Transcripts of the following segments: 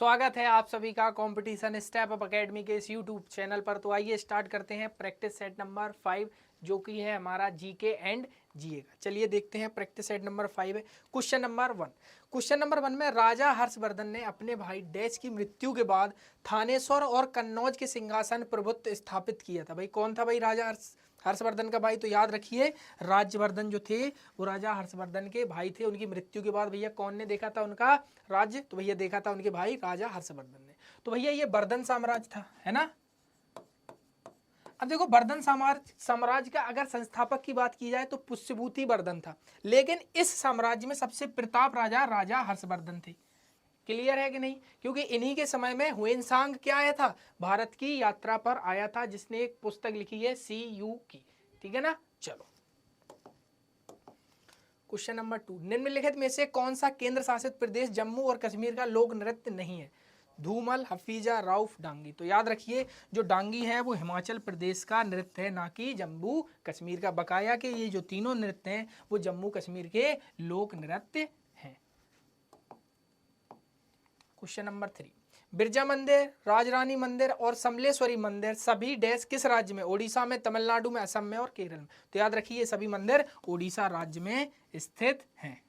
स्वागत है आप सभी का कंपटीशन स्टेप अप एकेडमी के इस यूट्यूब चैनल पर। तो आइए स्टार्ट करते हैं प्रैक्टिस सेट नंबर 5 जो कि है हमारा जीके एंड जीए का। चलिए देखते हैं प्रैक्टिस सेट नंबर 5 है। Question number 1। क्वेश्चन नंबर 1 में राजा हर्षवर्धन ने अपने भाई डैश की मृत्यु के बाद थानेश्वर और कन्नौज के सिंहासन प्रभुत्व स्थापित किया था। भाई कौन था भाई राजा हर्षवर्धन का भाई? तो याद रखिए राज्यवर्धन जो थे वो राजा हर्षवर्धन के भाई थे। उनकी मृत्यु के बाद भैया कौन ने देखा था उनका राज्य? तो भैया देखा था उनके भाई राजा हर्षवर्धन ने। तो भैया ये वर्धन साम्राज्य था, है ना। अब देखो वर्धन साम्राज्य का अगर संस्थापक की बात की जाए तो पुष्यभूति वर्धन था, लेकिन इस साम्राज्य में सबसे प्रताप राजा राजा हर्षवर्धन थे। क्लियर है कि नहीं? क्योंकि इन्हीं के समय में हुएनसांग क्या आया था, भारत की यात्रा पर आया था, जिसने एक पुस्तक लिखी है CU की। ठीक है ना। चलो क्वेश्चन नंबर 2। निम्नलिखित में से कौन सा केंद्र शासित प्रदेश जम्मू और कश्मीर का लोक नृत्य नहीं है? धूमल, हफीजा, राउफ, डांगी। तो याद रखिए जो डांगी है वो हिमाचल प्रदेश का नृत्य है, ना कि जम्मू कश्मीर का। बकाया के ये जो तीनों नृत्य हैं वो जम्मू कश्मीर के लोक नृत्य हैं। Question number 3। बिरजा मंदिर, राजरानी मंदिर और समलेश्वरी मंदिर सभी डैश किस राज्य में? ओडिशा में, तमिलनाडु में, असम में और केरल में। तो याद रखिए ये सभी मंदिर ओडिशा राज्य में स्थित हैं।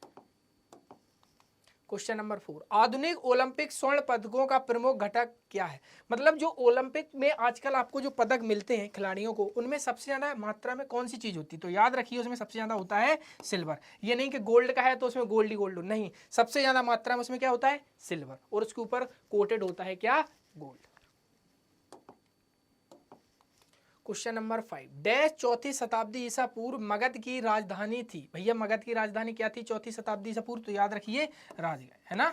Question number 4। आधुनिक ओलंपिक स्वर्ण पदकों का प्रमुख घटक क्या है? मतलब जो ओलंपिक में आजकल आपको जो पदक मिलते हैं खिलाड़ियों को, उनमें सबसे ज्यादा मात्रा में कौन सी चीज होती है? तो याद रखिए उसमें सबसे ज्यादा होता है सिल्वर। ये नहीं कि गोल्ड का है तो उसमें गोल्ड ही गोल्ड, नहीं, सबसे ज्यादा मात्रा में उसमें क्या होता है? सिल्वर, और उसके ऊपर कोटेड होता है क्या? गोल्ड। Question number 5। डैश चौथी शताब्दी ईसा पूर्व मगध की राजधानी थी। भैया मगध की राजधानी क्या थी चौथी शताब्दी ईसा पूर्व? तो याद रखिए राजगढ़, है ना।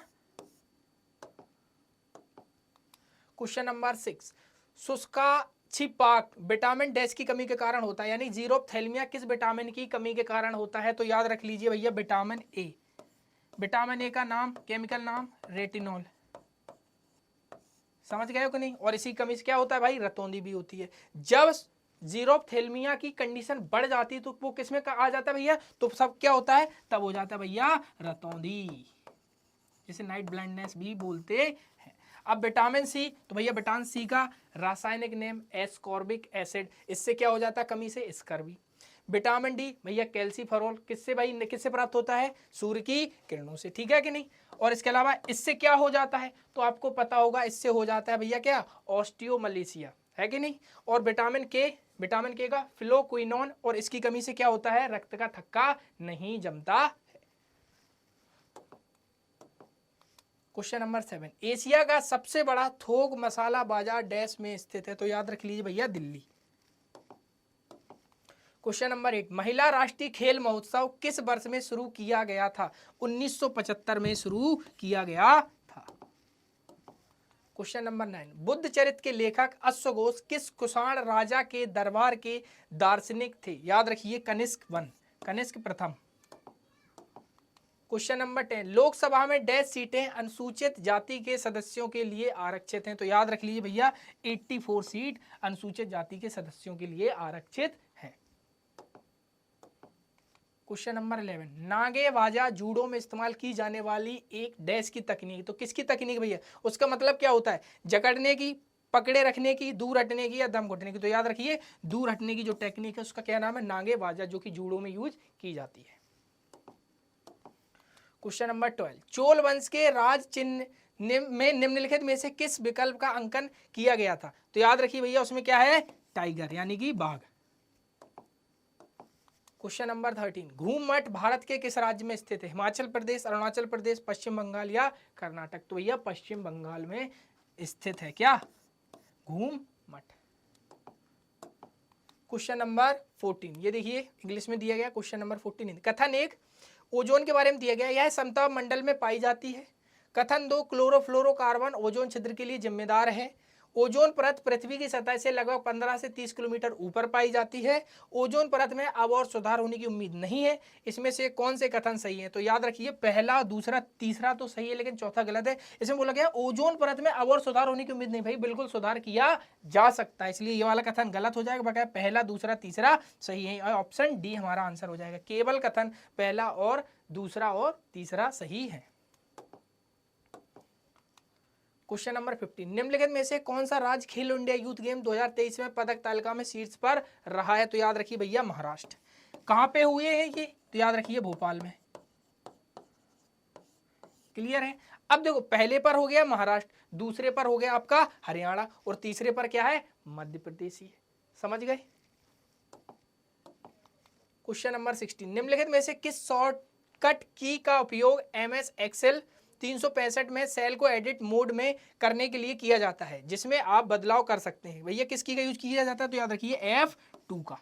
Question number 6। शुष्काछिपाक विटामिन डैश की कमी के कारण होता है, यानी जीरोप्थेल्मिया किस विटामिन की कमी के कारण होता है? तो याद रख लीजिए भैया विटामिन ए। विटामिन ए का नाम, केमिकल नाम रेटिनॉल। समझ गए हो कि नहीं? और इसी कमी से क्या होता है भाई? रतौंधी भी होती है। जब जीरोप्थेल्मिया की कंडीशन बढ़ जाती है तो वो किसमें आ जाता है भैया? तो सब क्या होता है? तब हो जाता है भैया रतौंधी, जिसे नाइट ब्लाइंडनेस भी बोलते हैं। अब विटामिन सी, तो भैया विटामिन सी का रासायनिक नेम एस्कॉर्बिक एसिड। इससे क्या हो जाता है कमी से? स्कर्वी। विटामिन डी भैया कैल्सीफेरॉल, किससे भाई? किससे प्राप्त होता है? सूर्य की किरणों से। ठीक है कि नहीं? और इसके अलावा इससे क्या हो जाता है? तो आपको पता होगा इससे हो जाता है भैया क्या? ऑस्टियोमलेशिया, है कि नहीं? और विटामिन के का फ्लोक्विनोन, और इसकी कमी से क्या होता है? रक्त का थक्का नहीं जमता। Question number 7। एशिया का सबसे बड़ा थोक मसाला बाजार डैश में स्थित है? तो याद रख लीजिए भैया दिल्ली। Question number 8। महिला राष्ट्रीय खेल महोत्सव किस वर्ष में शुरू किया गया था? 1975 में शुरू किया गया था। Question number 9। बुद्ध चरित्र के लेखक अश्वघोष किस कुषाण राजा के दरबार के दार्शनिक थे? याद रखिए कनिष्क प्रथम। Question number 10। लोकसभा में डैश सीटें अनुसूचित जाति के सदस्यों के लिए आरक्षित हैं? तो याद रख लीजिए भैया 84 सीट अनुसूचित जाति के सदस्यों के लिए आरक्षित हैं। Question number 11। नागे बाजा जूडो में इस्तेमाल की जाने वाली एक डैश की तकनीक। तो किसकी तकनीक भैया? उसका मतलब क्या होता है? जकड़ने की, पकड़े रखने की, दूर हटने की या दम घुटने की। तो याद रखिए दूर हटने की जो टेक्निक है उसका क्या नाम है? नागे बाजा, जो कि जूडो में यूज की जाती है। Question number 12। चोल वंश के राज चिन्ह में निम्नलिखित में से किस विकल्प का अंकन किया गया था? तो याद रखिए भैया उसमें क्या है? टाइगर, यानी कि बाघ। Question number 13। घूम मठ भारत के किस राज्य में स्थित है? हिमाचल प्रदेश, अरुणाचल प्रदेश, पश्चिम बंगाल या कर्नाटक? तो भैया पश्चिम बंगाल में स्थित है क्या घूम मठ। Question number 14। ये देखिए इंग्लिश में दिया गया क्वेश्चन नंबर 14। कथन 1 ओजोन के बारे में दिया गया, यह समताप मंडल में पाई जाती है। कथन 2 क्लोरोफ्लोरोकार्बन ओजोन छिद्र के लिए जिम्मेदार है। ओजोन परत पृथ्वी की सतह से लगभग 15 से 30 किलोमीटर ऊपर पाई जाती है। ओजोन परत में अब और सुधार होने की उम्मीद नहीं है। इसमें से कौन से कथन सही है? तो याद रखिए पहला, दूसरा, तीसरा तो सही है लेकिन चौथा गलत है। इसमें बोला गया ओजोन परत में अब और सुधार होने की उम्मीद नहीं। भाई बिल्कुल सुधार किया जा सकता है, इसलिए ये वाला कथन गलत हो जाएगा। बकाया पहला, दूसरा, तीसरा सही है, और ऑप्शन डी हमारा आंसर हो जाएगा। केवल कथन पहला और दूसरा और तीसरा सही है। क्वेश्चन नंबर 15, निम्नलिखित में से कौन सा राज्य खेलो इंडिया यूथ गेम 2023 में पदक तालिका में शीर्ष पर रहा है? तो याद रखिए भैया महाराष्ट्र। कहां पे हुए हैं ये? तो याद रखिए भोपाल में। क्लियर है? अब देखो पहले पर हो गया महाराष्ट्र, दूसरे पर हो गया आपका हरियाणा और तीसरे पर क्या है? मध्य प्रदेश ही है। समझ गए? क्वेश्चन नंबर 16, निम्नलिखित में से किस शॉर्टकट की का उपयोग MS एक्सेल 365 में सेल को एडिट मोड में करने के लिए किया जाता है जिसमें आप बदलाव कर सकते हैं? भैया किसकी का यूज किया जाता है? तो याद रखिए F2 का।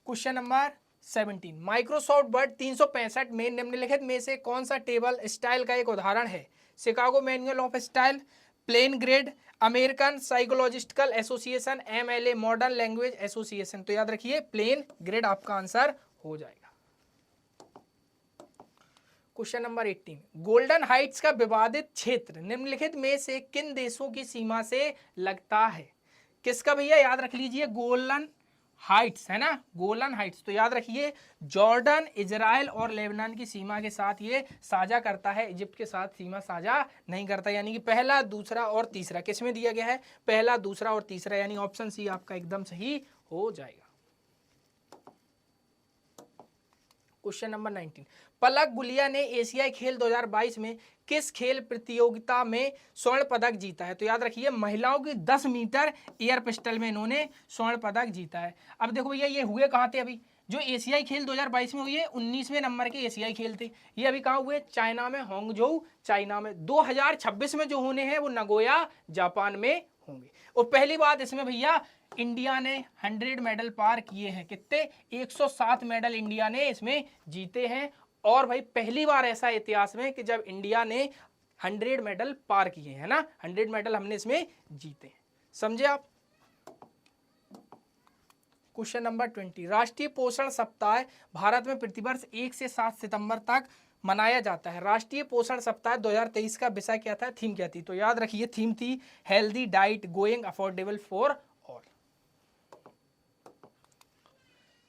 क्वेश्चन नंबर 17, माइक्रोसॉफ्ट वर्ड 365 में निम्नलिखित में से कौन सा टेबल स्टाइल का एक उदाहरण है? Chicago manual of style, plain grade, American psychological association, MLA modern language association. तो याद रखिए प्लेन ग्रेड आपका आंसर हो जाएगा। क्वेश्चन नंबर 18, गोल्डन हाइट्स का विवादित क्षेत्र निम्नलिखित में से किन देशों की सीमा से लगता है? किसका भैया? याद रख लीजिए गोल्डन हाइट्स है ना, गोलन हाइट्स। तो याद रखिए जॉर्डन, इजराइल और लेबनान की सीमा के साथ ये साझा करता है, इजिप्ट के साथ सीमा साझा नहीं करता। यानी कि पहला, दूसरा और तीसरा किसमें दिया गया है? पहला, दूसरा और तीसरा, यानी ऑप्शन सी आपका एकदम सही हो जाएगा। क्वेश्चन नंबर 19, पलक गुलिया ने एशियाई खेल 2022 में किस खेल प्रतियोगिता में स्वर्ण पदक जीता है? तो याद रखिए महिलाओं की 10 मीटर एयर पिस्टल में इन्होंने स्वर्ण पदक जीता है। अब देखो भैया ये हुए कहाँ थे? अभी जो एशियाई खेल 2022 में हुए 19वें नंबर के एशियाई खेल थे, ये अभी कहाँ हुए? चाइना में, हांगझोउ चाइना में। 2026 में जो होने हैं वो नगोया जापान में होंगे। और पहली बात इसमें भैया इंडिया ने 100 मेडल पार किए हैं। कितने? 107 मेडल इंडिया ने इसमें जीते हैं। और भाई पहली बार ऐसा इतिहास में कि जब इंडिया ने 100 मेडल पार किए हैं ना, 100 मेडल हमने इसमें जीते हैं। समझे आप? क्वेश्चन नंबर 20, राष्ट्रीय पोषण सप्ताह भारत में प्रतिवर्ष 1 से 7 सितंबर तक मनाया जाता है। राष्ट्रीय पोषण सप्ताह 2023 का विषय क्या था? थीम क्या थी? तो याद रखिए थीम थी healthy diet going affordable for all.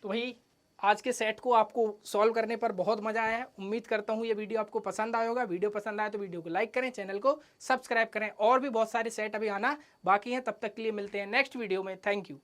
तो वही आज के सेट को आपको सॉल्व करने पर बहुत मजा आया है। उम्मीद करता हूँ ये वीडियो आपको पसंद आया होगा। वीडियो पसंद आया तो वीडियो को लाइक करें, चैनल को सब्सक्राइब करें। और भी बहुत सारे सेट अभी आना बाकी हैं। तब तक के लिए मिलते हैं नेक्स्ट वीडियो में। Thank you.